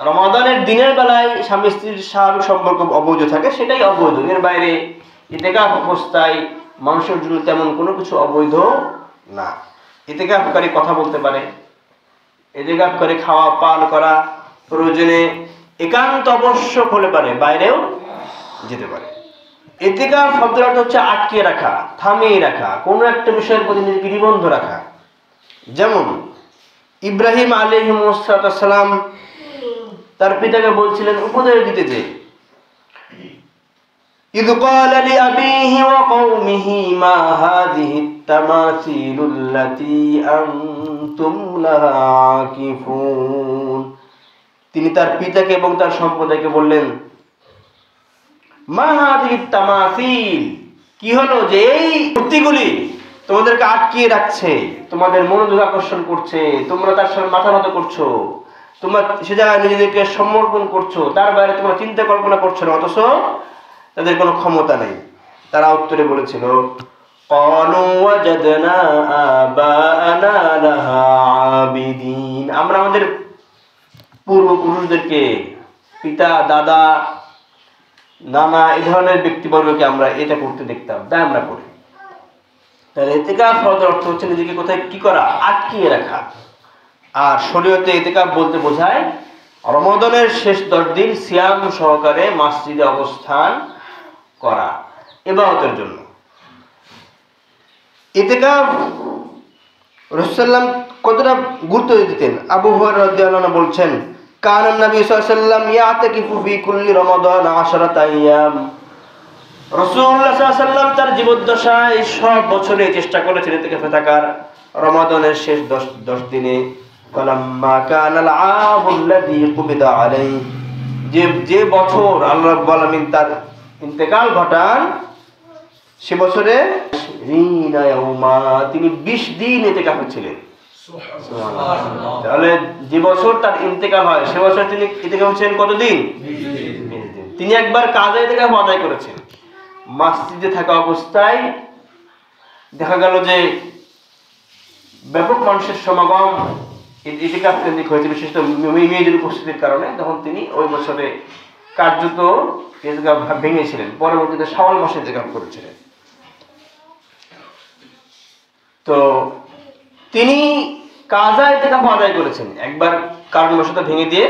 রমাদানের দিনের বেলায় স্বামী স্ত্রীর স্বাভাবিক সম্পর্ক অবৈধ থাকে, সেটাই অবৈধ। এর বাইরে ইতিকাফ অবস্থায় মানুষের জন্য তেমন কোনো কিছু অবৈধ না। ইতিকাফকারী কথা বলতে পারে, ইতিকাফকারী খাওয়া পান করা, প্রয়োজনে একান্ত আবশ্যক হলে পারে বাইরেও যেতে পারে। ইতিকাফ শব্দের অর্থ হচ্ছে আটকিয়ে রাখা, থামিয়ে রাখা, কোনো একটা বিষয়ের প্রতি নিজেকে নিবন্ধ রাখা। যেমন ইব্রাহিম আলাইহিস সালাম তার পিতাকে বলছিলেন, উপদেশ দিতে যে ইয ক্বালা লিআবিহি ওয়া কওমিহি মা হাযিহি তামাসিলুল্লাতী আনতুম লাহা আকিফুন। তিনি তার পিতাকে এবং তার সম্প্রদায়কে বললেন, মা হাযিহি তামাসিল, কি হলো যে এই মূর্তিগুলি তোমাদেরকে আটকিয়ে রাখছে, তোমাদের মনোযোগ আকর্ষণ করছে, তোমরা তার সামনে মাথা নত করছো, তোমরা সে জায়গায় নিজেদেরকে সমর্পণ করছো, তার বাইরে তোমরা চিন্তা কল্পনা করছো না, অথচ তাদের কোনো ক্ষমতা নেই। তারা উত্তরে বলেছিল, ক্বালু ওয়াজাদনা আবাআনা লাহা আবিদিন, আমরা আমাদের পূর্বপুরুষদেরকে, পিতা দাদা নানা এই ধরনের ব্যক্তিবর্গকে আমরা এটা করতে দেখতাম, তাই আমরা করি। তাহলে ইতিকাফ শব্দের অর্থ হচ্ছে নিজেকে কোথায় কি করা, আটকিয়ে রাখা। আর শরীয়তে ইতিকাফ বলতে বোঝায় রমাদানের শেষ 10 দিন সিয়াম সহকারে মসজিদে অবস্থান করা ইবাদতের জন্য। ইতিকাফ রাসূলুল্লাহ কতটা গুরুত্ব দিতেন, আবু হুরায়রা রাদিয়াল্লাহু আনহু বলছেন, কানান নবী সাল্লাল্লাহু আলাইহি ওয়াসাল্লাম ইয়াতাকিফু ফি কুল্লি রমাদান 10 আইয়াম। রাসূলুল্লাহ সাল্লাল্লাহু আলাইহি ওয়াসাল্লাম তার জীবদ্দশায় সব বছরে চেষ্টা করেছেন ইতিকাফে থাকার, রমাদানের শেষ 10 দিনে। ফালাম্মা কানাল আমুল্লাযী কুবিদা আলাইহি, যে বছর আল্লাহ রাব্বুল আলামিন তার ইন্তেকাল ঘটান, সে বছরে রিনা ইয়াউমা, তিনি 20 দিন ইতিকাফে ছিলেন। সুবহানাল্লাহ। তাহলে যে বছর তার ইন্তেকাল হয় সে বছর তিনি ইতিকাফে ছিলেন কতদিন? 20 দিন। তিনি একবার কাজা ইতিকাফ আদায় করেছেন। মসজিদে থাকা অবস্থায় দেখা গেল যে ব্যাপক মানুষের সমাগম ইতিকাফ কেন্দ্রিক হয়েছে, বিশেষত মেয়েদের উপস্থিতির কারণে। তখন তিনি ওই বছরে কার্যত ইতিকাফ ভেঙেছিলেন, পরবর্তীতে শাওয়াল মাসে ইতিকাফ করেছিলেন। তো তিনি কাজা ইতিকাফ আদায় করেছেন, একবার কারণবশত ভেঙে দিয়ে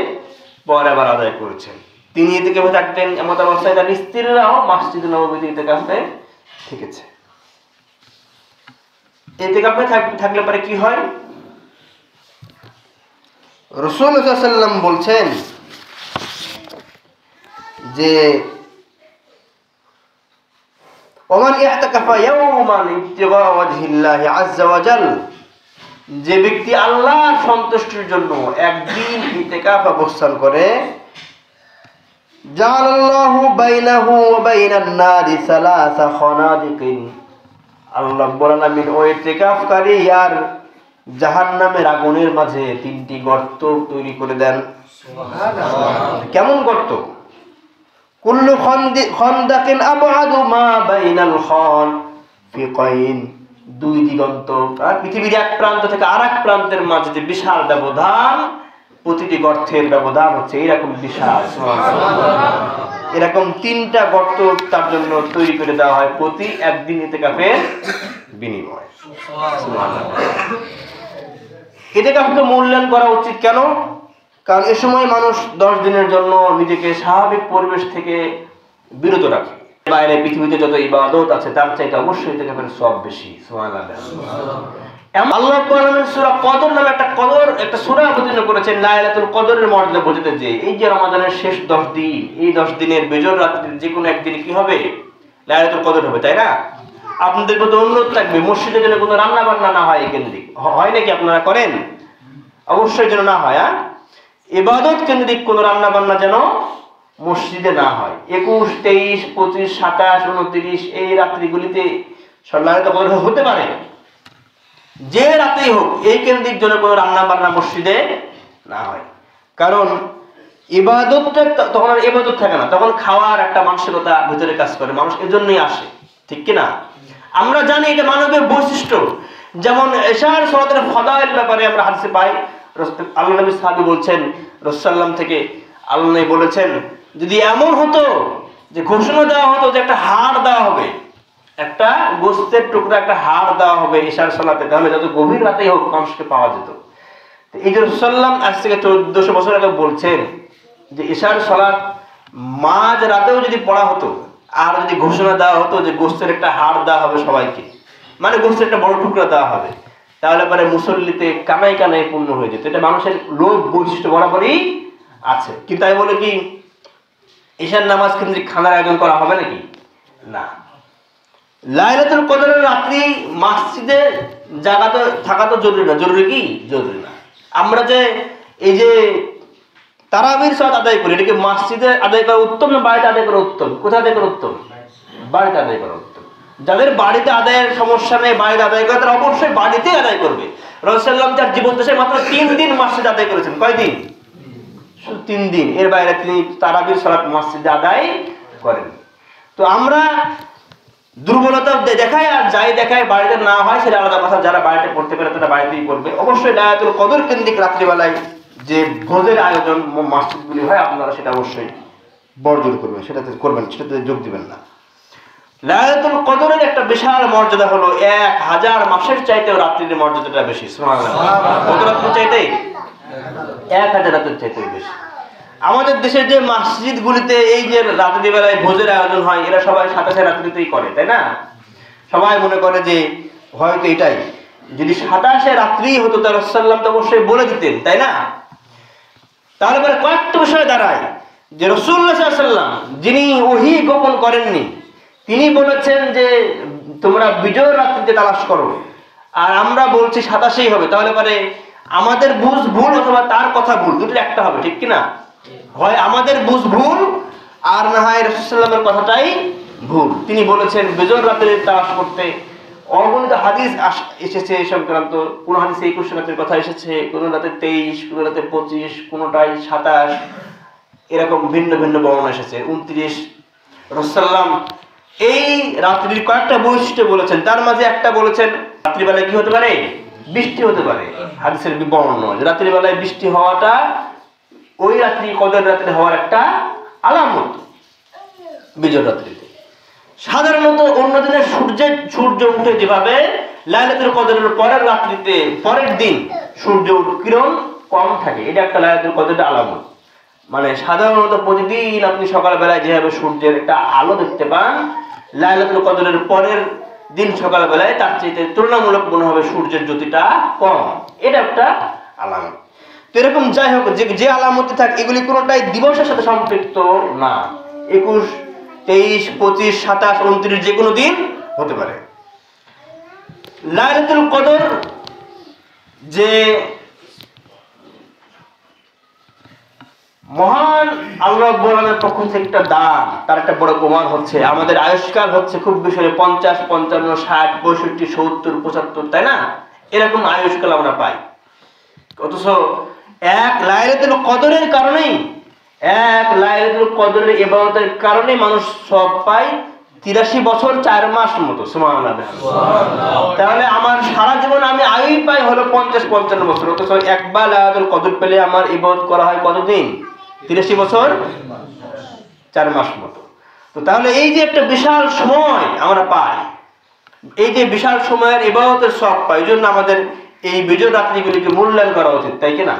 পরে আবার আদায় করেছেন। তিনি ইতিকাফে থাকতেন, এমন অবস্থায় তার স্ত্রীরাও মসজিদে নববীতে ইতিকাফে থেকেছে। ইতিকাফে থাকলে পরে কি হয়, রাসূলুল্লাহ সাল্লাল্লাহু আলাইহি ওয়াসাল্লাম বলছেন যে ওমান ইহতাকাফা ইয়াওমান ইবতিগা ওয়াজহিল্লাহি আযজা ওয়া জাল, যে ব্যক্তি আল্লাহর সন্তুষ্টির জন্য একদিন ইতিকাফ অবস্থান করে, জাআলাল্লাহু বাইনাহু ওয়া বাইনান নারি সালাসা খানাদিকিন, আল্লাহ রাব্বুল আলামিন ওই ইতিকাফকারী আর জাহান্নামের আগুনের মাঝে 3টি গর্ত তৈরি করে দেন। সুবহানাল্লাহ। কেমন গর্ত? কুল্লু খানদাকিন আবআদু মা বাইনাল খানফিকাইন, 2 দিগন্ত, আর পৃথিবীর এক প্রান্ত থেকে আরেক প্রান্তের মাঝে যে বিশাল ব্যবধান, প্রতিটি গর্তের ব্যবধান হচ্ছে এরকম বিশাল। সুবহানাল্লাহ। এরকম 3টা গর্ত তার জন্য তৈরি করে দেওয়া হয় প্রতি একদিন ইতিকাফের বিনিময়ে। সুবহানাল্লাহ। ইতিকাফকে মূল্যায়ন করা উচিত। কেন? কারণ এ সময় মানুষ 10 দিনের জন্য নিজেকে স্বাভাবিক পরিবেশ থেকে বিরত রাখে। বাইরে পৃথিবীতে যত ইবাদত আছে তার চাইতে অবশ্যই ইতিকাফের সওয়াব বেশি। সুবহানাল্লাহ। আল্লাহ রাব্বুল আলামিন সূরা কদর নামে একটা সূরা অবতীর্ণ করেছেন লাইলাতুল কদরের মর্যাদা বোঝাতে, যে এই যে রমাদানের শেষ 10 দিন, এই 10 দিনের বেজর রাত্রির যে কোনো একদিন কি হবে, লাইলাতুল কদর হবে, তাই না? আপনাদের প্রতি অনুরোধ থাকবে মসজিদে যেন কোনো রান্না বান্না না হয় কেন্দ্রিক। হয় নাকি আপনারা করেন? অবশ্যই যেন না হয়। ইবাদত কেন্দ্রিক কোনো রান্না বান্না যেন মসজিদে না হয়। 21, 23, 25, 27, 29 এই রাত্রিগুলিতে লাইলাতুল কদর হতে পারে, যে রাতেই হোক এই কেন্দ্রিক যেন কোনো রান্না বান্না মসজিদে না হয়। কারণ ইবাদতটা তখন আর ইবাদত থাকে না, তখন খাওয়ার একটা মানসিকতা ভিতরে কাজ করে, মানুষ এজন্যই আসে, ঠিক কিনা? আমরা জানি এটা মানবের বৈশিষ্ট্য। যেমন এশার সালাতের ফাদাইল ব্যাপারে আমরা হাদিসে পাই, আল্লাহ নবী সাহাবী বলছেন রাসূলুল্লাহ থেকে, আল্লাহ বলেছেন যদি এমন হতো যে ঘোষণা দেওয়া হতো যে একটা হাড় দেওয়া হবে, একটা গোস্তের টুকরা একটা হাড় দেওয়া হবে ইশার সালাতে, তাহলে যত গভীর রাতেই হোক মানুষকে পাওয়া যেত। এই যে রাসূলুল্লাহ আজ থেকে 1400 বছর আগে বলছেন যে ইশার সালাত মাঝ রাতেও যদি পড়া হতো আর যদি ঘোষণা দেওয়া হতো যে গোস্তের একটা হাড় দেওয়া হবে সবাইকে, মানে গোস্তের একটা বড় টুকরা দেওয়া হবে, তাহলে পরে মুসল্লিতে কানায় কানায় পূর্ণ হয়ে যেত। এটা মানুষের লোভ বৈশিষ্ট্য বরাবরই আছে। কিন্তু তাই বলে কি ঈশার নামাজ কেন্দ্রিক খানার আয়োজন করা হবে নাকি? না। লাইলাতুল কদরের রাত্রি মসজিদে জায়গাতে থাকা তো জরুরি না। জরুরি কি? জরুরি না। আমরা যে এই যে তারাবির সালাত আদায় করি, এটাকে মসজিদে আদায় করা উত্তম না বাড়িতে আদায় করা উত্তম? কোথায় আদায় করা উত্তম? বাড়িতে আদায় করা উত্তম। যাদের বাড়িতে আদায়ের সমস্যা নেই, বাড়িতে আদায় করে, তারা অবশ্যই বাড়িতে আদায় করবে। রাসূলুল্লাহ তার জীবন দশায় মাত্র 3 দিন মসজিদে আদায় করেছেন। কয় দিন? শুধু 3 দিন। এর বাইরে তিনি তারাবির সালাত মসজিদে আদায় করেন। তো আমরা দুর্বলতা দেখায় আর যাই দেখায় বাড়িতে না হয় সেটা আলাদা কথা। যারা বাড়িতে পড়তে পারে তারা বাড়িতেই পড়বে। অবশ্যই লাইলাতুল কদর কেন্দ্রিক রাত্রিবেলায় যে ভোজের আয়োজন মসজিদগুলি হয় আপনারা সেটা অবশ্যই বর্জন করবেন, সেটাতে করবেন, সেটাতে যোগ দিবেন না। লাইলাতুল কদরের একটা বিশাল মর্যাদা হলো 1000 মাসের চাইতেও রাত্রির মর্যাদাটা বেশি। সুবহানাল্লাহ। কত রাত্রির চাইতে? 1000 রাত্রির চাইতে বেশি। আমাদের দেশের যে মসজিদগুলিতে এই যে রাত্রিবেলায় ভোজের আয়োজন হয়, এরা সবাই 27 রাত্রিতেই করে, তাই না? সবাই মনে করে যে হয়তো এটাই, যদি 27 রাত্রি হতো তাহলে রাসূলুল্লাহ তো অবশ্যই বলে দিতেন, তাই না? তাহলে পরে কয়েকটা বিষয় দাঁড়ায় যে রাসূলুল্লাহ সাল্লাল্লাহু আলাইহি ওয়াসাল্লাম যিনি ওহী গোপন করেননি, তিনি বলেছেন যে তোমরা বিজয় রাত্রিতে তালাশ করো, আর আমরা বলছি 27ই হবে। তাহলে পরে আমাদের বুঝ ভুল অথবা তার কথা ভুল, দুটোর একটা হবে, ঠিক কি না? হয় আমাদের বুঝ ভুল আর না হয় রাসূলুল্লাহ সাল্লাল্লাহু আলাইহি ওয়াসাল্লামের কথাটাই ভুল। তিনি বলেছেন বিজয় রাত্রিতে তালাশ করতে। অগণিত হাদিস এসেছে এই সংক্রান্ত। কোন হাদিসে 21 রাতের কথা এসেছে, কোন রাতে 23, কোন রাতে 25, কোনটাই 27, এরকম ভিন্ন ভিন্ন বর্ণনা এসেছে। 29 রাসূলুল্লাহ এই রাত্রির কয়েকটা বৈশিষ্ট্য বলেছেন। তার মাঝে একটা বলেছেন রাত্রিবেলায় কি হতে পারে? বৃষ্টি হতে পারে। হাদিসের বর্ণনা যে রাত্রিবেলায় বৃষ্টি হওয়াটা ওই রাত্রি কদর রাত্রি হওয়ার একটা আলামত বিজয় রাত্রিতে। সাধারণত অন্য দিনে সূর্য উঠে যেভাবে, লাইলাতুল কদরের পরের রাত্রিতে পরের দিন সূর্য কিরণ কম থাকে, এটা একটা লাইলাতুল কদরের আলামত। মানে সাধারণত প্রতিদিন আপনি সকালবেলায় যেভাবে সূর্যের একটা আলো দেখতে পান, লাইলাতুল কদরের পরের দিন সকালবেলায় তার চাইতে তুলনামূলক মনে হবে সূর্যের জ্যোতিটা কম। এটা একটা আলামত। তো এরকম যাই হোক, যে আলামতি থাকে এগুলি কোনোটাই দিবসের সাথে সম্পৃক্ত না। 21, 23, 25, 27, 29 যে কোনো দিন হতে পারে। লাইলাতুল কদর যে মহান আল্লাহ রাব্বুল আলামিনের পক্ষ থেকে একটা দান, তার একটা বড় প্রমাণ হচ্ছে আমাদের আয়ুষ্কাল হচ্ছে খুব বেশি 50, 55, 60, 65, 70, 75, তাই না? এরকম আয়ুষ্কাল আমরা পাই। অথচ এক লাইলাতুল কদরের কারণেই, এক লাইলাতুল কদরের ইবাদতের কারণে মানুষ সব পায় 83 বছর 4 মাস মতো। সুবহানাল্লাহ। তাহলে আমার সারা জীবন আমি আয়ুই পাই হলো 50-55 বছর। অথচ একবার লাইলাতুল কদর পেলে আমার ইবাদত করা হয় কতদিন? 83 বছর 4 মাস মতো। তো তাহলে এই যে একটা বিশাল সময় আমরা পাই, এই যে বিশাল সময়ের ইবাদতের সব পাই, এই জন্য আমাদের এই বিজয় রাত্রিগুলিকে মূল্যায়ন করা উচিত, তাই কি না?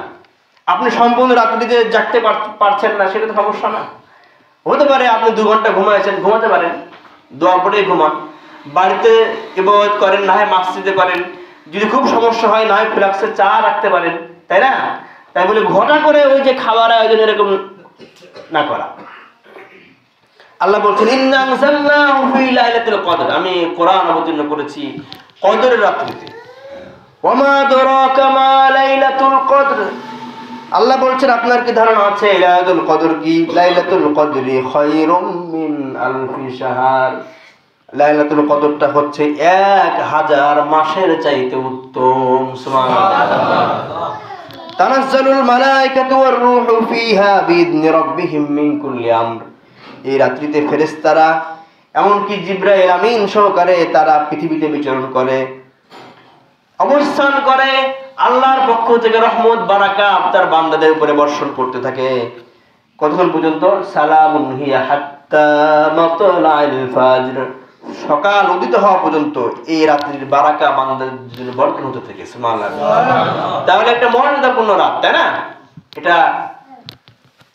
আপনি সম্পূর্ণ রাত্রিতে জাগতে পারছেন না, সেটা তো সমস্যা না। হতে পারে আপনি 2 ঘন্টা ঘুমাইছেন, ঘুমাতে পারেন, দোয়া পড়েই ঘুমান। বাড়িতে ইবাদত করেন, না হয় মসজিদে করেন। যদি খুব সমস্যা হয় না হয় ফ্লাক্সে চা রাখতে পারেন, তাই না? তাই বলে ঘটা করে ওই যে খাবার আয়োজন এরকম না করা। আল্লাহ বলছেন ইন্না আনজালনাহু ফি লাইলাতুল কদর, আমি কোরআন অবতীর্ণ করেছি কদরের রাত্রিতে। ওয়া মা আদরাকা মা লাইলাতুল কদর, আল্লাহ বলছেন আপনার কি ধারণা আছে লাইলাতুল কদর কি? লাইলাতুল কদরি খায়রুম মিন আলফি শাহর, লাইলাতুল কদরটা হচ্ছে 1000 মাসের চাইতে উত্তম। সুবহানাল্লাহ। তানাজ্জালুল মালায়েকাতু ওয়ার রূহু ফিহা বিইذনি রাব্বিহিম মিন কুল্লি আমর, এই রাত্রিতে ফেরেশতারা এমনকি জিবরাইল আমিন সহকারে তারা পৃথিবীতে বিচরণ করে, অবস্থান করে। আল্লাহর পক্ষ থেকে রহমত বারাকাত তার বান্দাদের উপরে বর্ষণ করতে থাকে। কতক্ষণ পর্যন্ত? সালামুন হিয়া হাত্তা মাতলাইল ফাজর, সকাল উদিত হওয়া পর্যন্ত এই রাত্রির বারাকা বান্দাদের জন্য বরকত হতে থাকে। সুবহানাল্লাহ। তাহলে একটা মর্যাদাপূর্ণ রাত, তাই না? এটা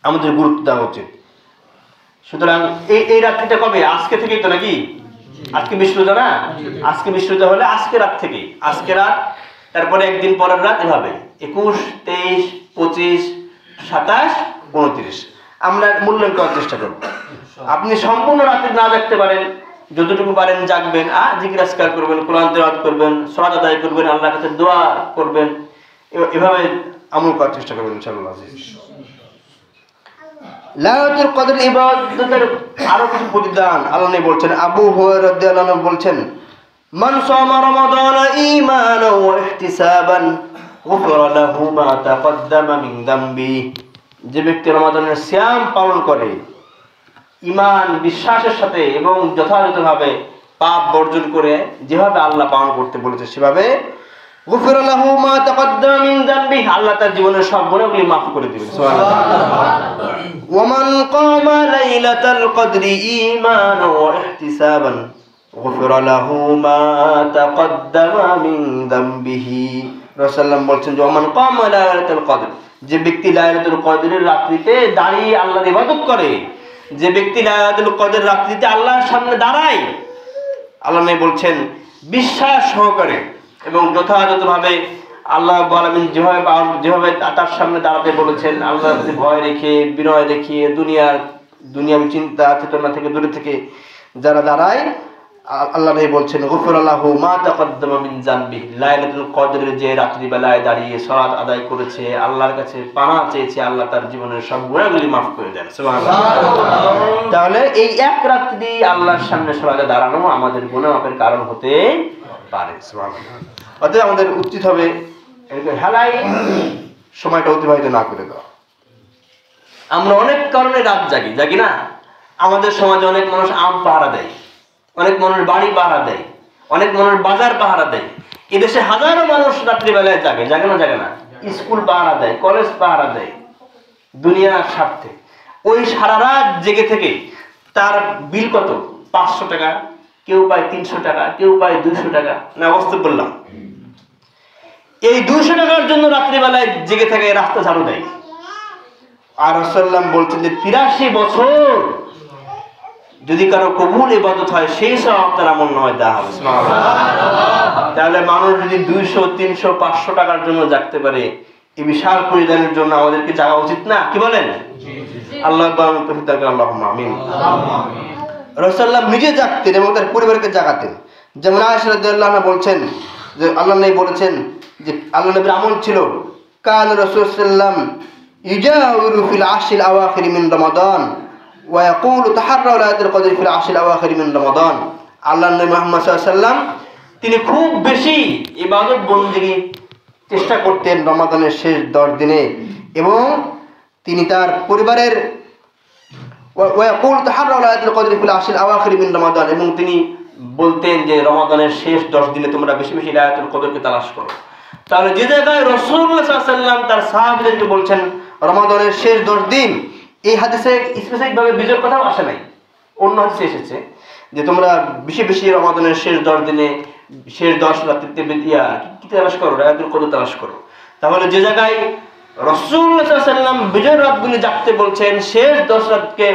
আমাদের গুরুত্ব দেওয়া উচিত। সুতরাং এই রাত্রিটা কবে? আজকে থেকেই তো নাকি? আজকে বিশ্বরোজা না? আজকে বিশ্বরোজা হলে আজকে রাত থেকেই, আজকে রাত, তারপরে একদিন পরের রাত, এভাবে 21, 23, 25, 27, 29 আমরা মূল্যায়ন করার চেষ্টা করব। আপনি সম্পূর্ণ রাত্রি না জাগতে পারেন, যতটুকু পারেন জাগবেন, জিকির আজকার করবেন, কোরআন তেলাওয়াত করবেন, সালাত আদায় করবেন, আল্লাহর কাছে দোয়া করবেন, এভাবে আমল করার চেষ্টা করবেন ইনশাআল্লাহ। লাইলাতুল কদর ইবাদতের আরো কিছু প্রতিদান আল্লাহ বলছেন। আবু হুরায়রা রাদিয়াল্লাহু আনহু বলছেন, মান সামা রমাদান ঈমানান ওয়া ইহতিসাবান গুফিরা লাহু মা তাকদ্দামা মিন যামবি, যে ব্যক্তি রমাদানের সিয়াম পালন করে ঈমান বিশ্বাসের সাথে এবং যথাযথভাবে পাপ বর্জন করে, যেভাবে আল্লাহ পালন করতে বলেছে সেভাবে, গুফিরা লাহু মা তাকদ্দামা মিন যামবি, আল্লাহ তার জীবনের সব গুনাহগুলি মাফ করে দিবেন। সুবহানাল্লাহ। ওয়ামান কামা লাইলাতাল কদরি ঈমানান ওয়া ইহতিসাবান গুফিরা লাহু মা তাকদ্দামা মিন যামবিহি, রাসূলুল্লাহ বলছেন যে ওয়ামান কামা লাইলাতাল কদর, যে ব্যক্তি লাইলাতুল কদরের রাত্রিতে দাঁড়িয়ে আল্লাহর ইবাদত করে, যে ব্যক্তি লাইলাতুল কদর রাত্রিতে আল্লাহর সামনে দাঁড়ায়, আল্লাহ নবী বলছেন বিশ্বাস সহকারে এবং যথাযথভাবে আল্লাহ রাব্বুল আলামিন যেভাবে তার সামনে দাঁড়াতে বলেছেন, আল্লাহর প্রতি ভয় রেখে, বিনয় দেখিয়ে, দুনিয়াবি চিন্তা চেতনা থেকে দূরে থেকে যারা দাঁড়ায়, আল্লাহ নবী বলছেন গুফিরা লাহু মা তাকদ্দামা মিন যামবি, লাইলাতুল কদরের যে রাত্রিবেলায় দাঁড়িয়ে সালাত আদায় করেছে, আল্লাহর কাছে পানাহ চেয়েছে, আল্লাহ তার জীবনের সব গুনাহগুলি মাফ করে দেন। সুবহানাল্লাহ। তাহলে এই এক রাত্রি আল্লাহর সামনে সবাইকে দাঁড়ানো আমাদের গুনাহ মাফের কারণ হতে পারে। সুবহানাল্লাহ। অতএব আমাদের উচিত হবে হেলাই সময়টা অতিবাহিত না করে দেওয়া। আমরা অনেক কারণে রাত জাগি না? আমাদের সমাজে অনেক মানুষ আম পাহারা দেয়, অনেক মানুষ বাড়ি পাহারা দেয়, অনেক মানুষ বাজার পাহারা দেয়। এদেশে হাজারো মানুষ রাত্রিবেলায় জাগে না? স্কুল পাহারা দেয়, কলেজ পাহারা দেয়, দুনিয়ার স্বার্থে। ওই সারা রাত জেগে থেকে তার বিল কত? 500 টাকা, কেউ পায় 300 টাকা, কেউ পায় 200 টাকা। না, বাস্তব বললাম। এই 200 টাকার জন্য রাত্রিবেলায় জেগে থেকে রাস্তা ঝাড়ু দেয়। আর রাসূলুল্লাহ বলছেন যে 83 বছর যদি কারো কবুল ইবাদত হয়, সেই সওয়াব তার আমলনামায় দেওয়া হবে। সুবহানাল্লাহ। তাহলে মানুষ যদি 200, 300, 500 টাকার জন্য জাগতে পারে, এই বিশাল পরিদানের জন্য আমাদেরকে জাগা উচিত না? কি বলেন? আল্লাহ তৌফিক দান করেন, আল্লাহুম্মা আমিন। রাসূলুল্লাহ নিজে জাগতেন এবং তার পরিবারকে জাগাতেন। যেমন আয়েশা রাদিয়াল্লাহু আনহা বলছেন যে আল্লাহ নবী বলেছেন যে আল্লাহ নবীর আমল ছিল, কান রাসূলুল্লাহ সাল্লাল্লাহু আলাইহি ওয়াসাল্লাম ইজাউরু ফিল আশরিল আওয়াখির মিন রমাদান ওয়া ইয়াকুলু তাহাররা লাইলাতুল কদর ফিল আশরিল আওয়াখির মিন রমাদান। আল্লাহ নবী মুহাম্মদ সাল্লাল্লাহু আলাইহি ওয়াসাল্লাম তিনি খুব বেশি ইবাদত বন্দেগী চেষ্টা করতেন রমাদানের শেষ 10 দিনে, এবং তিনি তার পরিবারের ওয়া ইয়াকুলু তাহাররা লাইলাতুল কদর ফিল আশরিল আওয়াখির মিন রমাদান, এবং তিনি বলতেন যে রমাদানের শেষ 10 দিনে তোমরা বেশি বেশি লাইলাতুল কদরকে তালাশ করো। তাহলে যে জায়গায় রাসূলুল্লাহ সাল্লাল্লাহু আলাইহি ওয়াসাল্লাম তার সাহাবীদেরকে বলছেন রমাদানের শেষ 10 দিন, এই হাদিসে স্পেসিফিক ভাবে বিজয়ের কথাও আসে নাই। অন্য হাদিসে এসেছে যে তোমরা বেশি বেশি রমাদানের শেষ 10 দিনে, শেষ 10 রাত্রিতে কি তালাশ করো? লাইলাতুল কদর তালাশ করো। তাহলে যে জায়গায় রাসূলুল্লাহ সাল্লাল্লাহু আলাইহি ওয়াসাল্লাম বিজয়ের রাতগুলি জাগতে বলছেন, শেষ 10 রাতকে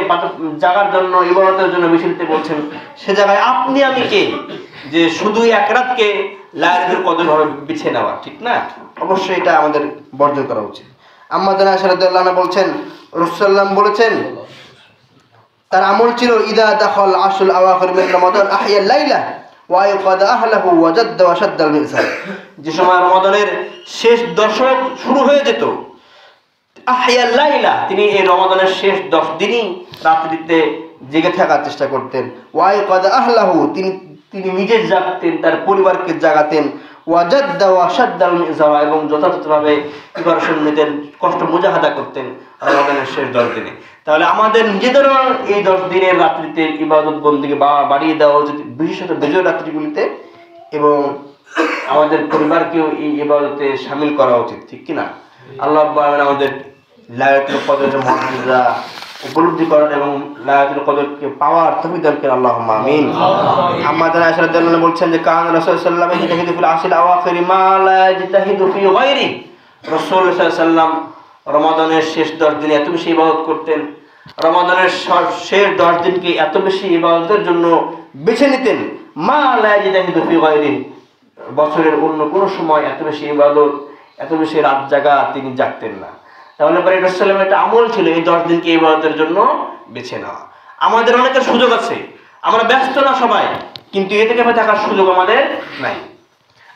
জাগার জন্য, ইবাদতের জন্য বেশি দিতে বলছেন, সে জায়গায় আপনি আমি কে যে শুধু এক রাতকে লাইলাতুল কদর ভাবে বেছে নেওয়া? ঠিক না? অবশ্যই এটা আমাদের বর্জন করা উচিত। আম্মা জানা আয়েশা রাদিয়াল্লাহু আনহা বলছেন রাসূলুল্লাহ বলেছেন তার আমল ছিল ইদা দাখাল আশরুল আওয়াখির মিন রমাদান আহইয়া লাইলা ওয়া আয়কাদা আহলাহু ওয়া জাদ্দা ওয়া শাদ্দাল মিজার। যে সময় রমাদানের শেষ দশক শুরু হয়ে যেত, আহইয়া লাইলা, তিনি এই রমাদানের শেষ 10 দিনই রাত্রিতে জেগে থাকার চেষ্টা করতেন। ওয়া আয়কাদা আহলাহু, তিনি নিজে জাগতেন, তার পরিবারকে জাগাতেন। ওয়াজাদ্দা ওয়া শাদ্দাল মিজার, এবং যথাযথভাবে প্রিপারেশন নিতেন, কষ্ট মুজাহাদা করতেন রমাদানের শেষ 10 দিনে। তাহলে আমাদের নিজেদেরও এই 10 দিনের রাত্রিতে ইবাদত বন্দেগী বাড়িয়ে দেওয়া উচিত, বিশেষত বিজয় রাত্রিগুলিতে, এবং আমাদের পরিবারকেও এই ইবাদতে শামিল করা উচিত। ঠিক কিনা? আল্লাহ রাব্বুল আলামিন আমাদের লাইলাতুল কদরের মর্যাদা উপলব্ধি করার এবং লাইলাতুল কদরকে পাওয়ার তৌফিক দান করেন আল্লাহুম্মা আমিন। আম্মা জানা আয়েশা রাদিয়াল্লাহু আনহা বলছেন যে কান রাসূল সাল্লাল্লাহু আলাইহি ওয়াসাল্লাম ইয়াজতাহিদু ফিল আশরিল আওয়াখির মা লা ইয়াজতাহিদু ফি গায়রি। রাসূল সাল্লাল্লাহু আলাইহি ওয়াসাল্লাম রমাদানের শেষ 10 দিনে এত বেশি ইবাদত করতেন, রমাদানের শেষ 10 দিনকে এত বেশি ইবাদতের জন্য বেছে নিতেন, মা লা ইয়াজতাহিদু ফি গায়রি, বছরের অন্য কোনো সময় এত বেশি ইবাদত, এত বেশি রাত জাগা তিনি জাগতেন না। তাহলে পরে রাসূলের একটা আমল ছিল এই 10 দিনকে ইবাদতের জন্য বেছে নেওয়া। আমাদের অনেকের সুযোগ আছে, আমরা ব্যস্ত না সবাই, কিন্তু ইতিকাফে থাকার সুযোগ আমাদের নাই।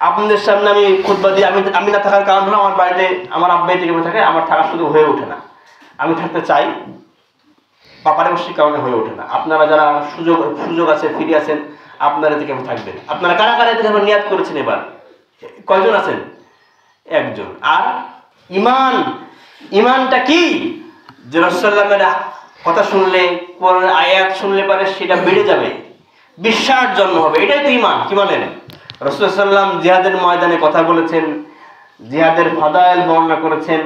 আপনাদের সামনে আমি খুতবা দিই, আমি না থাকার কারণ হলো আমার বাড়িতে আমার আব্বা ইতিকাফে থাকে, আমার থাকার সুযোগ হয়ে ওঠে না। আমি থাকতে চাই, পারিপার্শ্বিক কারণে হয়ে ওঠে না। আপনারা যারা সুযোগ আছে, ফিরে আছেন, আপনারা ইতিকাফে থাকবেন। আপনারা কারা কারা ইতিকাফে নিয়াত করেছেন এবার? কয়জন আছেন? একজন। আর ইমানটা কি? যে রাসূলুল্লাহর কথা শুনলে, কোরআনের আয়াত শুনলে পারে সেটা বেড়ে যাবে, বিশ্বাস জন্ম হবে, এটাই তো ঈমান। কি বলেন? রাসূল সাল্লাল্লাহু আলাইহি ওয়াসাল্লাম জিহাদের ময়দানে কথা বলেছেন, জিহাদের ফাদাইল বর্ণনা করেছেন,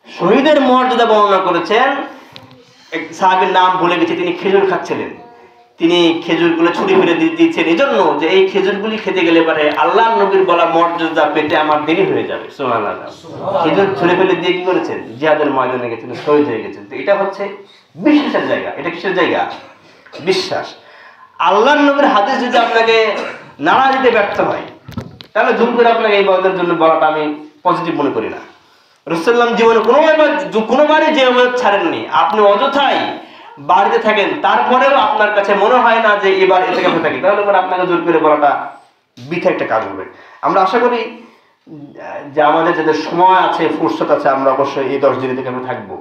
শহীদের মর্যাদা বর্ণনা করেছেন। এক সাহাবীর নাম ভুলে গেছি, তিনি খেজুর খাচ্ছিলেন, তিনি খেজুরগুলো ছুঁড়ে ফেলে দিয়েছেন এজন্য যে এই খেজুরগুলি খেতে গেলে পারে আল্লাহর নবীর বলা মর্যাদা পেতে আমার দেরি হয়ে যাবে। সুবহানাল্লাহ। খেজুর ছুঁড়ে ফেলে দিয়ে কি করেছেন? জিহাদের ময়দানে গেছেন, শহীদ হয়ে গেছেন। তো এটা হচ্ছে বিশ্বাসের জায়গা। এটা কিসের জায়গা? বিশ্বাস। আল্লাহর নবীর হাদিস যদি আপনাকে নাড়া দিতে ব্যর্থ হয়, তাহলে জোর করে আপনাকে এই ইবাদতের জন্য বলাটা আমি পজিটিভ মনে করি না। রাসূলুল্লাহ জীবনে কোনোবারই যে ইবাদত ছাড়েননি। আপনি অযথাই বাড়িতে থাকেন, তারপরেও আপনার কাছে মনে হয় না যে এবার ইতিকাফে থাকি, তাহলে পরে আপনাকে জোর করে বলাটা বৃথা একটা কাজ হবে। আমরা আশা করি যে আমাদের যাদের সময় আছে, ফুরসত আছে, আমরা অবশ্যই এই 10 দিন ইতিকাফে থাকবো।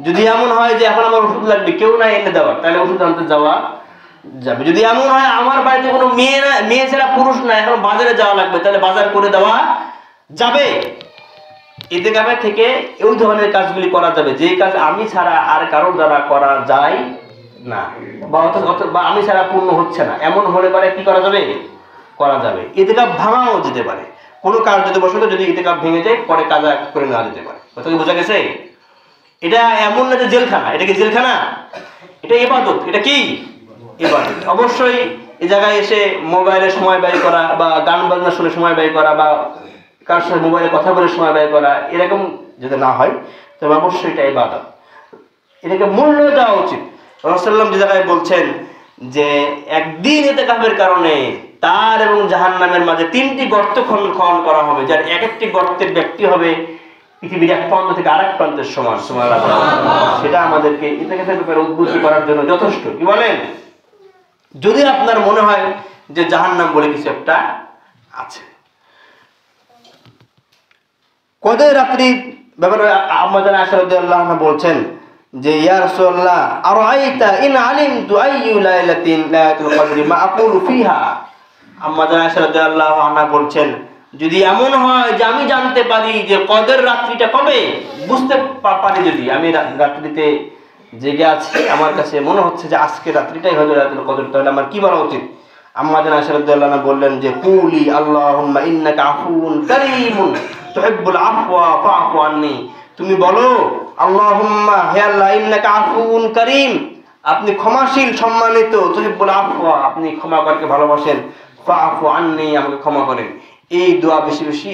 যদি এমন হয় যে এখন আমার ওষুধ লাগবে, কেউ না এনে দেওয়ার, তাহলে ওষুধ আনতে যাওয়া যাবে। যদি এমন হয় আমার বাড়িতে কোনো মেয়ে ছাড়া পুরুষ না, এখন বাজারে যাওয়া লাগবে, তাহলে বাজার করে দেওয়া যাবে। ইতিকাফে থেকে এই ধরনের কাজগুলি করা যাবে, যে কাজ আমি ছাড়া আর কারোর দ্বারা করা যায় না, বা আমি ছাড়া পূর্ণ হচ্ছে না, এমন হলে পারে কি করা যাবে? করা যাবে। ইতিকাফ ভাঙাও যেতে পারে, কোনো কাজ যদি বসত, যদি ইতিকাফ ভেঙে যায় পরে কাজা করে নেওয়া যেতে পারে। কথা কি বোঝা গেছে? এটা এমন না যে জেলখানা। এটা কি জেলখানা? এটা ইবাদত। এটা কি ইবাদত? অবশ্যই এই জায়গায় এসে মোবাইলে সময় ব্যয় করা, বা গান বাজনা শুনে সময় ব্যয় করা, বা কার সাথে মোবাইলে কথা বলে সময় ব্যয় করা, এরকম যদি না হয় তবে অবশ্যই এটা ইবাদত। এটাকে মূল্য দেওয়া উচিত। রাসূলুল্লাহ যে জায়গায় বলছেন যে একদিন ইতিকাফের কারণে তার এবং জাহান্নামের মাঝে 3টি গর্ত খনন করা হবে, যার এক একটি গর্তের ব্যক্তি হবে পৃথিবীর এক প্রান্ত থেকে আরেক প্রান্তের সমান। সুবহানাল্লাহ। সেটা আমাদেরকে ইতিকাফের ব্যাপারে উদ্বুদ্ধ করার জন্য যথেষ্ট। কি বলেন? যদি আপনার মনে হয় যে জাহান্নাম বলে কিছু একটা আছে। কদের রাত্রি ব্যাপারে আম্মা জানা আয়েশা রাদিয়াল্লাহু আনহা বলছেন যে ইয়া রাসূলুল্লাহ আরাইতা ইন আলিমতু আইয়ু লাইলাতিন লাইলাতুল কদরি মা আকুলু ফিহা। আম্মা জানা আয়েশা রাদিয়াল্লাহু আনহা বলছেন, যদি এমন হয় যে আমি জানতে পারি যে কদের রাত্রিটা কবে, বুঝতে পারি, যদি আমি রাত্রিতে জেগে আছি, আমার কাছে মনে হচ্ছে যে আজকে রাত্রিটাই হয়তো লাইলাতুল কদর, তাহলে আমার কি বলা উচিত? আম্মা জানা আয়েশা রাদিয়াল্লাহু আনহা বললেন যে কুলি আল্লাহুম্মা ইন্নাকা আফুউন কারীমুন তুহিব্বুল আফওয়া ফাআফু আন্নী। তুমি বলো আল্লাহুম্মা, হে আল্লাহ, ইন্নাকা আফুউন কারীম, আপনি ক্ষমাশীল সম্মানিত, তুহিব্বুল আফওয়া, আপনি ক্ষমা করতে ভালোবাসেন, ফাআফু আন্নী, আমাকে ক্ষমা করেন। এই দোয়া বেশি বেশি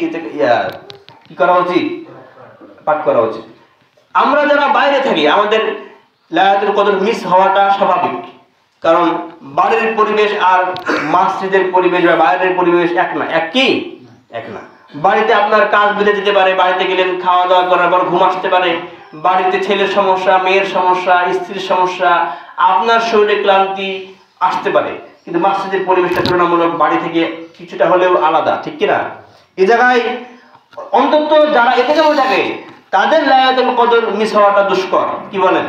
কি করা উচিত? পাঠ করা উচিত। আমরা যারা বাইরে থাকি, আমাদের লাইলাতুল কদর মিস হওয়াটা স্বাভাবিক, কারণ বাড়ির পরিবেশ আর মসজিদের পরিবেশ বা বাইরের পরিবেশ এক না। এক না। বাড়িতে আপনার কাজ বেঁধে যেতে পারে, বাড়িতে গেলেন, খাওয়া দাওয়া করার পর ঘুম আসতে পারে, বাড়িতে ছেলের সমস্যা, মেয়ের সমস্যা, স্ত্রীর সমস্যা, আপনার শরীরে ক্লান্তি আসতে পারে, কিন্তু মসজিদের পরিবেশটা তুলনামূলক বাড়ি থেকে কিছুটা হলেও আলাদা, ঠিক কিনা? এই জায়গায় অন্তত যারা ইতিকাফে থাকে তাদের লাইলাতুল কদর মিস হওয়াটা দুষ্কর। কি বলেন?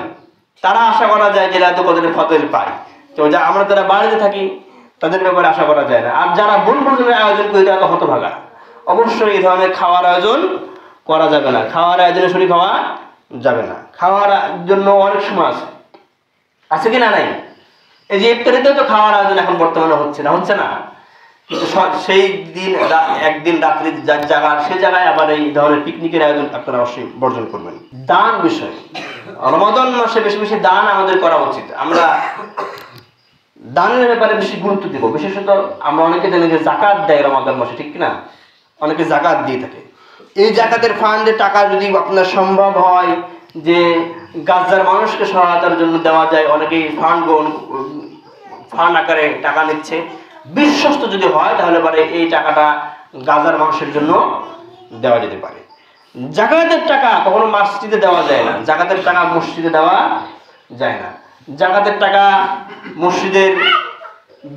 তারা আশা করা যায় যে লাইলাতুল কদরের ফজিলত পায়। তো আমরা যারা বাড়িতে থাকি তাদের ব্যাপারে আশা করা যায় না। আর যারা বনভোজনের আয়োজন করে তারা তো হতভাগা। অবশ্যই এই ধরনের খাওয়ার আয়োজন করা যাবে না, খাওয়ার আয়োজনে শরীক হওয়া যাবে না। খাওয়ার জন্য অনেক সময় আছে কি না? নাই। এই যে ইফতারিতেও তো খাওয়ার আয়োজন এখন বর্তমানে হচ্ছে না। কিন্তু সেই দিন একদিন রাত্রি জাগার সে জায়গায় আবার এই ধরনের পিকনিকের আয়োজন আপনারা অবশ্যই বর্জন করবেন। দান বিষয়, রমাদান মাসে বেশি বেশি দান আমাদের করা উচিত। আমরা দানের ব্যাপারে বেশি গুরুত্ব দিব। বিশেষত আমরা অনেকে জানি যে জাকাত দেয় রমাদান মাসে, ঠিক কিনা? অনেকে জাকাত দিয়ে থাকে। এই জাকাতের ফান্ডের টাকা যদি আপনার সম্ভব হয় যে গাজার মানুষকে সহায়তার জন্য দেওয়া যায়, অনেকেই ফান্ড আকারে টাকা নিচ্ছে, বিশ্বস্ত যদি হয় তাহলে পরে এই টাকাটা গাজার মানুষের জন্য দেওয়া যেতে পারে। জাকাতের টাকা কখনো মসজিদে দেওয়া যায় না, জাকাতের টাকা মসজিদে দেওয়া যায় না। জাকাতের টাকা মসজিদের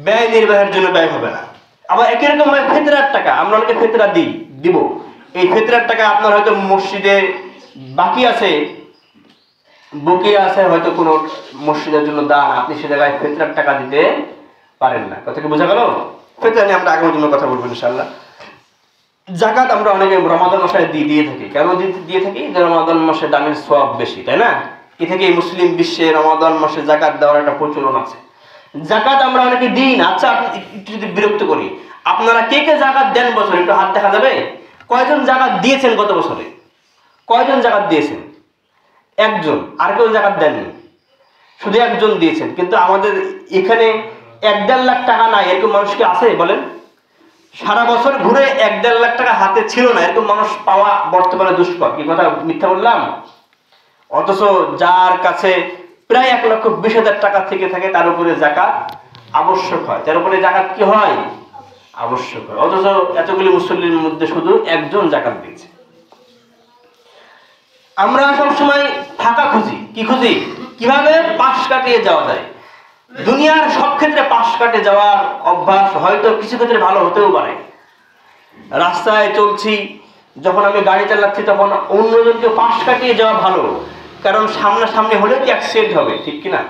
ব্যয় নির্বাহের জন্য ব্যয় হবে না। আবার একই রকম ফিতরার টাকা আমরা অনেকে ফিতরা দিব। এই ফিতরার টাকা আপনার হয়তো মসজিদে বাকি আছে, বকিয়া আছে, হয়তো কোনো মসজিদের জন্য দান, আপনি সে জায়গায় ফিতরার টাকা দিতে পারেন না। কথা কি বোঝা গেল? ফিতরা নিয়ে আমরা আগামী দিনে কথা বলবো ইনশাআল্লাহ। জাকাত আমরা অনেকে রমাদান মাসে দিয়ে থাকি। কেন দিয়ে থাকি? যে রমাদান মাসে দানের সওয়াব বেশি, তাই না? এ থেকে মুসলিম বিশ্বে রমাদান মাসে জাকাত দেওয়ার একটা প্রচলন আছে। জাকাত আমরা অনেকে দিই না। আচ্ছা, একটু যদি বিরক্ত করি, আপনারা কে কে জাকাত দেন বছরে? একটু হাত দেখা যাবে? কয়জন জাকাত দিয়েছেন গত বছরে? কয়জন জাকাত দিয়েছেন? একজন। আর কেউ জাকাত দেননি, শুধু একজন দিয়েছেন। কিন্তু আমাদের এখানে 1-1.5 লাখ টাকা নাই এরকম মানুষ কি আছে বলেন? সারা বছর ঘুরে 1-1.5 লাখ টাকা হাতে ছিল না এরকম মানুষ পাওয়া বর্তমানে দুষ্কর। কি কথা মিথ্যা বললাম? অথচ যার কাছে প্রায় 1,20,000 টাকা থেকে থাকে তার উপরে জাকাত আবশ্যক হয়, তার উপরে জাকাত কি হয়? আবশ্যক হয়। অথচ এতগুলি মুসল্লির মধ্যে শুধু একজন জাকাত দিয়েছে। আমরা সবসময় ফাঁকা খুঁজি। কি খুঁজি? কিভাবে পাশ কাটিয়ে যাওয়া যায়। দুনিয়ার সব ক্ষেত্রে পাশ কাটে যাওয়ার অভ্যাস হয়তো কিছু ক্ষেত্রে ভালো হতেও পারে। রাস্তায় চলছি, যখন আমি গাড়ি চালাচ্ছি তখন অন্যজনকে পাশ কাটিয়ে যাওয়া ভালো, কারণ সামনাসামনি হলে কি অ্যাক্সিডেন্ট হবে, ঠিক কিনা?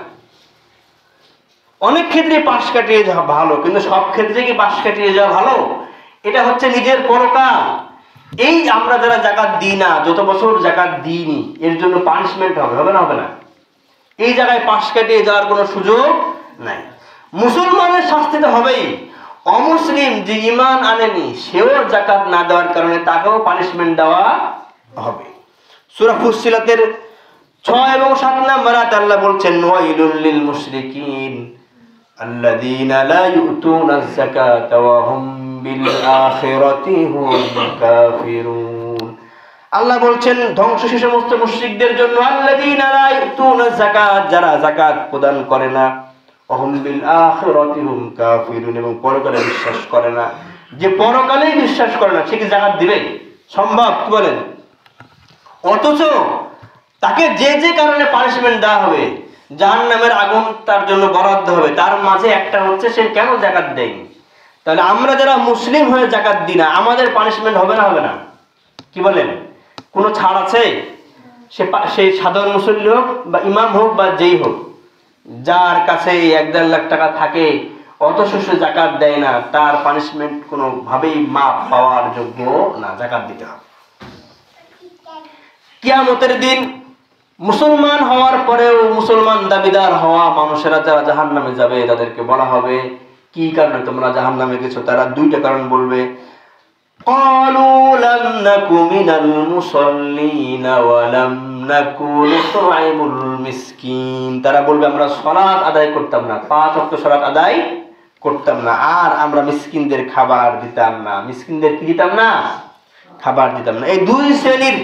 অনেক ক্ষেত্রে পাশ কাটিয়ে যাওয়া ভালো, কিন্তু সব ক্ষেত্রে কি পাশ কাটিয়ে যাওয়া ভালো? এটা হচ্ছে নিজের পরকাল। এই আমরা যারা জাকাত দিই না, যত বছর জাকাত দিইনি, এর জন্য পানিশমেন্ট হবে না? হবে না? এই জায়গায় পাশ কাটিয়ে যাওয়ার কোনো সুযোগ নাই। মুসলমানের শাস্তি তো হবেই। অমুসলিম যে ঈমান আনেনি সেও জাকাত না দেওয়ার কারণে তাকেও পানিশমেন্ট দেওয়া হবে। সূরা ফুসসিলাতের 6 এবং 7 নম্বর আয়াতে আল্লাহ বলছেন, ওয়াইলুল লিল মুশরিকিন আল্লাযীনা লা ইউতুনাজ যাকাতা ওয়া হুম বিল আখিরাতি হুম কাফিরুন। আল্লাহ বলছেন ধ্বংস সে সমস্ত মুশরিকদের জন্য, আল্লাযীনা লা ইউতুনাজ যাকাত, যারা যাকাত প্রদান করে না, ওয়া হুম বিল আখিরাতি হুম কাফিরুন, এবং পরকালে বিশ্বাস করে না। যে পরকালেই বিশ্বাস করে না সে কি যাকাত দিবে? সম্ভব? কি বলেন? অথচ তাকে যে কারণে পানিশমেন্ট দেওয়া হবে, জাহান্নামের আগুন তার জন্য বরাদ্দ হবে, তার মাঝে একটা হচ্ছে সে কেন যাকাত দেয়নি। তাহলে আমরা যারা মুসলিম হয়ে যাকাত দিই না, আমাদের পানিশমেন্ট হবে না? হবে না? কি বলেন? কোনো ছাড় আছে? সে সাধারণ মুসল্লি হোক বা ইমাম হোক বা যেই হোক, যার কাছে 1-1.5 লাখ টাকা থাকে অথচ সে যাকাত দেয় না, তার পানিশমেন্ট কোনোভাবেই মাপ পাওয়ার যোগ্য না, যাকাত দিতে হবে। কিয়ামতের দিন মুসলমান হওয়ার পরেও মুসলমান দাবিদার হওয়া মানুষেরা যারা জাহান্নামে যাবে, তাদেরকে বলা হবে কি কারণে তোমরা জাহান্নামে গেছো? তারা 2টা কারণ বলবে। ক্বালু লাম নাকু মিনাল মুসাল্লিনা ওয়া লাম নাকু নুতঈমুল মিসকিন। তারা বলবে আমরা সালাত আদায় করতাম না, 5 ওয়াক্ত সালাত আদায় করতাম না, আর আমরা মিসকিনদের খাবার দিতাম না। মিসকিনদের কি দিতাম না? খাবার দিতাম না। এই 2 শ্রেণীর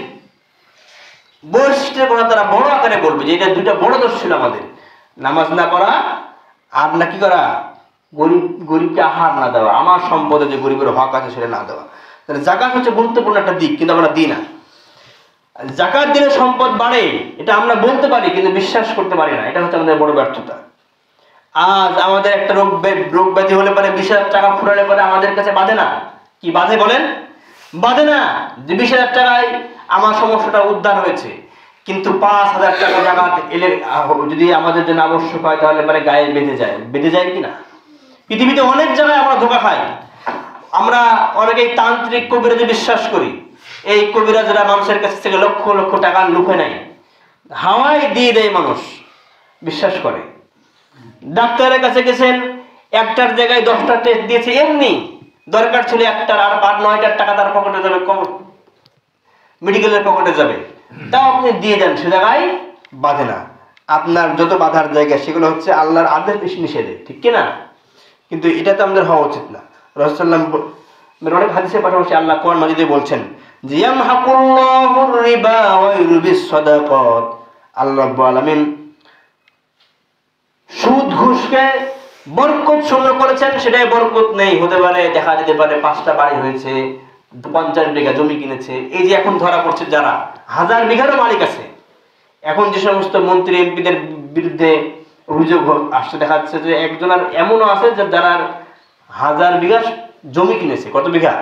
বৈশিষ্ট্যের কথা তারা বড় আকারে বলবে যে এটা 2টা বড় দোষ ছিল আমাদের, নামাজ না পড়া আর না কি করা, গরিবকে আহার না দেওয়া, আমার সম্পদে যে গরিবের হক আছে সেটা না দেওয়া। তাহলে যাকাত হচ্ছে গুরুত্বপূর্ণ একটা দিক, কিন্তু আমরা দিই না। যাকাত দিলে সম্পদ বাড়ে এটা আমরা বলতে পারি, কিন্তু বিশ্বাস করতে পারি না। এটা হচ্ছে আমাদের বড় ব্যর্থতা। আজ আমাদের একটা রোগ ব্যাধি হলে পরে 20,000 টাকা ফুরালে পরে আমাদের কাছে বাঁধে না। কি বাঁধে বলেন? বাঁধে না যে 20,000 টাকায় আমার সমস্যাটা উদ্ধার হয়েছে, কিন্তু 5,000 টাকা জাকাত এলে যদি আমাদের জন্য আবশ্যক হয় তাহলে পরে গায়ে বেঁধে যায় কিনা? পৃথিবীতে অনেক জায়গায় আমরা ধোঁকা খাই। আমরা অনেকেই তান্ত্রিক কবিরাজে বিশ্বাস করি। এই কবিরাজরা মানুষের কাছ থেকে লক্ষ লক্ষ টাকা লুফে নেয়, হাওয়ায় দিয়ে দেয়, মানুষ বিশ্বাস করে। ডাক্তারের কাছে গেছেন, একটার জায়গায় 10টা টেস্ট দিয়েছে এমনি, দরকার ছিল একটার, আর 9টার টাকা তার পকেটে যাবে, কম মেডিকেলের পকেটে যাবে, তাও আপনি দিয়ে দেন, সে জায়গায় বাঁধে না। আপনার যত বাধার জায়গা সেগুলো হচ্ছে আল্লাহর আদেশ নিষেধে, ঠিক কিনা? কিন্তু এটা তো আমাদের হওয়া উচিত না। রাসূলুল্লাহ অনেক হাদিসের পাশাপাশি আল্লাহ কোরআন মাজিদে বলছেন যে ইয়ামহাকুল্লাহুর রিবা ওয়া ইউরবিস সাদাকাত, আল্লাহ রাব্বুল আলামিন সুদ ঘুষকে বরকত শূন্য করেছেন, সেটাই বরকত নেই। হতে পারে, দেখা যেতে পারে 5টা বাড়ি হয়েছে, 50 বিঘা জমি কিনেছে, এই যে এখন ধরা পড়ছে যারা 1000 বিঘারও মালিক আছে, এখন যে সমস্ত মন্ত্রী এমপিদের বিরুদ্ধে অভিযোগ আসছে, দেখা যাচ্ছে যে একজনের এমনও আছে যে যারা 1000 বিঘা জমি কিনেছে। কত বিঘা?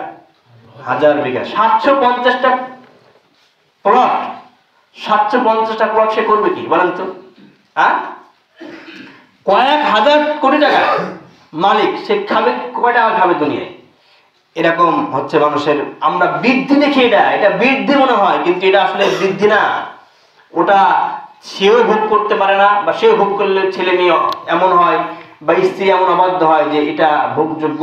1000 বিঘা। 750টা প্লট, 750টা প্লট সে করবে কি বলেন তো? হ্যাঁ, কয়েক হাজার কোটি টাকা মালিক, সে খাবে কয় টাকা খাবে দুনিয়ায়? এরকম হচ্ছে মানুষের, আমরা বৃদ্ধি দেখি, এটা বৃদ্ধি মনে হয়, কিন্তু এটা আসলে বৃদ্ধি না। ওটা সেও ভোগ করতে পারে না, বা সেও ভোগ করলে ছেলে মেয়ে এমন হয় বা স্ত্রী এমন অবাধ্য হয় যে এটা ভোগযোগ্য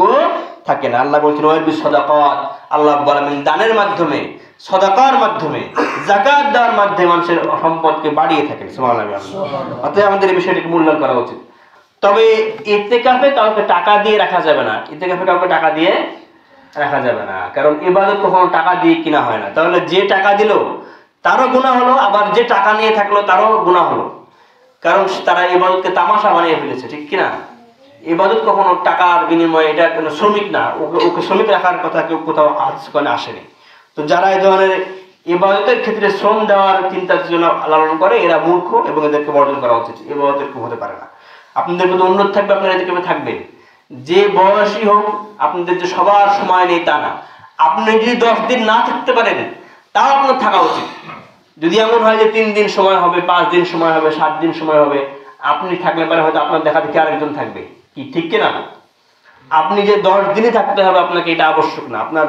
থাকে না। আল্লাহ বলছেন ওয়াইরবিস সাদাকাত, আল্লাহ বলেন দানের মাধ্যমে, সাদাকার মাধ্যমে, যাকাত দেওয়ার মাধ্যমে মানুষের সম্পদকে বাড়িয়ে থাকেন। সুবহানাল্লাহ। অতএব আমাদের এই বিষয়টিকে মূল্যায়ন করা উচিত। তবে ইতিকাফে কাউকে টাকা দিয়ে রাখা যাবে না, ইতিকাফে কাউকে টাকা দিয়ে রাখা যাবে না, কারণ ইবাদত কখনো টাকা দিয়ে কিনা হয় না। তাহলে যে টাকা দিল তারও গুনাহ হলো, আবার যে টাকা নিয়ে থাকলো তারও গুনাহ হলো, কারণ তারা ইবাদতকে তামাশা বানিয়ে ফেলেছে, ঠিক কিনা? ইবাদত কখনো টাকার বিনিময়ে, এটা কোনো শ্রমিক না, ওকে শ্রমিক রাখার কথা কেউ কোথাও আজকাল আসেনি। তো যারা এই ধরনের ইবাদতের ক্ষেত্রে শ্রম দেওয়ার চিন্তা যোজনা লালন করে, এরা মূর্খ এবং এদেরকে বর্জন করা উচিত। ইবাদত এরকম হতে পারে না। আপনাদের প্রতি অনুরোধ থাকবে, আপনারা এদিকে থাকবেন, যে বয়সী হোক, আপনাদের যে সবার সময় নেই তা না। আপনি যদি 10 দিন না থাকতে পারেন তাও আপনার থাকা উচিত। যদি এমন হয় যে 3 দিন সময় হবে, 5 দিন সময় হবে, 7 দিন সময় হবে, আপনি থাকলে পারে হয়তো আপনার দেখা দেখি আরেকজন থাকবে, কি ঠিক কিনা? আপনি যে 10 দিনই থাকতে হবে আপনাকে, এটা আবশ্যক না। আপনার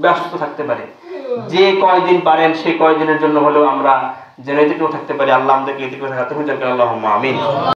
ব্যস্ত থাকতে পারে, যে কয়দিন পারেন সেই কয়দিনের জন্য হলেও আমরা যেন এদিকেও থাকতে পারি। আল্লাহ আমাদেরকে এদিকেও থাকতে হুজুর আল্লাহুম্মা আমিন।